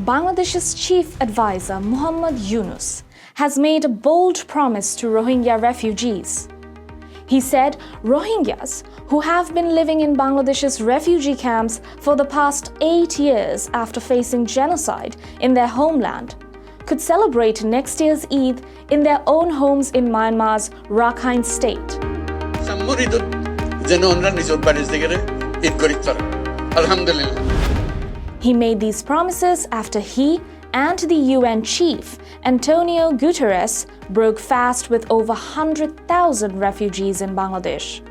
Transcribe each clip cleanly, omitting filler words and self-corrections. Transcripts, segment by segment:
Bangladesh's chief advisor Muhammad Yunus has made a bold promise to Rohingya refugees. He said Rohingyas, who have been living in Bangladesh's refugee camps for the past 8 years after facing genocide in their homeland, could celebrate next year's Eid in their own homes in Myanmar's Rakhine state. He made these promises after he and the UN chief, Antonio Guterres, broke fast with over 100,000 refugees in Bangladesh.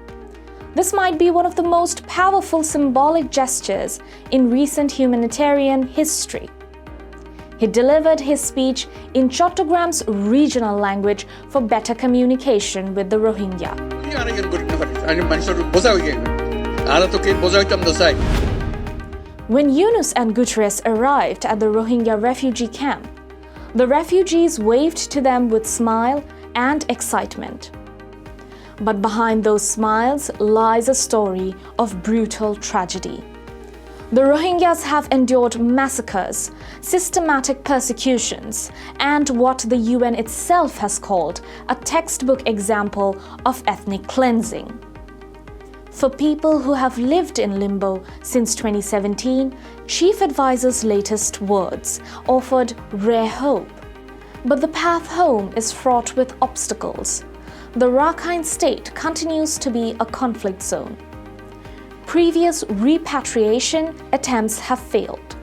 This might be one of the most powerful symbolic gestures in recent humanitarian history. He delivered his speech in Chottogram's regional language for better communication with the Rohingya. When Yunus and Guterres arrived at the Rohingya refugee camp, the refugees waved to them with smile and excitement. But behind those smiles lies a story of brutal tragedy. The Rohingyas have endured massacres, systematic persecutions, and what the UN itself has called a textbook example of ethnic cleansing. For people who have lived in limbo since 2017, Chief Advisor's latest words offered rare hope. But the path home is fraught with obstacles. The Rakhine state continues to be a conflict zone. Previous repatriation attempts have failed.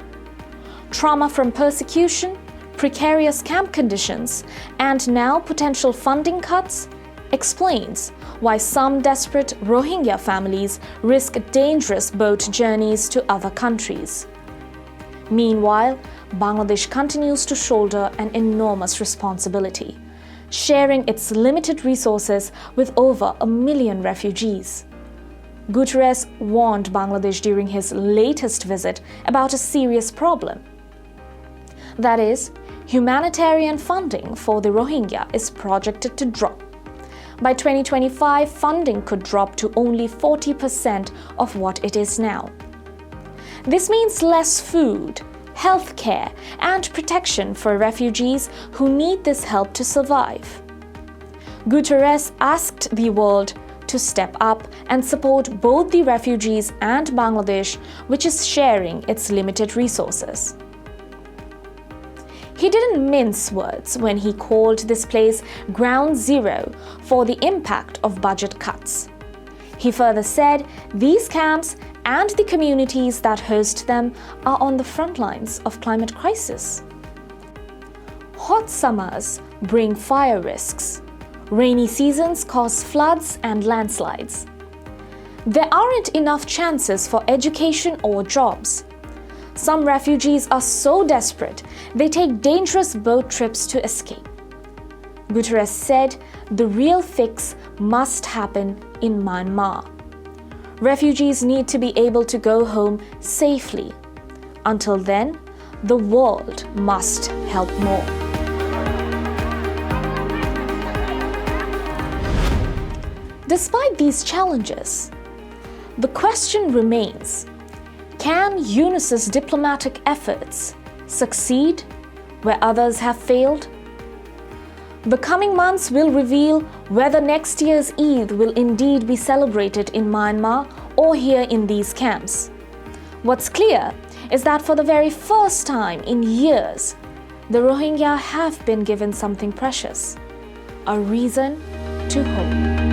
Trauma from persecution, precarious camp conditions, and now potential funding cuts explains why some desperate Rohingya families risk dangerous boat journeys to other countries. Meanwhile, Bangladesh continues to shoulder an enormous responsibility, sharing its limited resources with over 1 million refugees. Guterres warned Bangladesh during his latest visit about a serious problem. That is, humanitarian funding for the Rohingya is projected to drop. By 2025, funding could drop to only 40% of what it is now. This means less food, health care, and protection for refugees who need this help to survive. Guterres asked the world to step up and support both the refugees and Bangladesh, which is sharing its limited resources. He didn't mince words when he called this place ground zero for the impact of budget cuts. He further said these camps and the communities that host them are on the front lines of climate crisis. Hot summers bring fire risks. Rainy seasons cause floods and landslides. There aren't enough chances for education or jobs. Some refugees are so desperate, they take dangerous boat trips to escape. Guterres said the real fix must happen in Myanmar. Refugees need to be able to go home safely. Until then, the world must help more. Despite these challenges, the question remains: can Yunus's diplomatic efforts succeed where others have failed? The coming months will reveal whether next year's Eid will indeed be celebrated in Myanmar or here in these camps. What's clear is that for the very first time in years, the Rohingya have been given something precious: a reason to hope.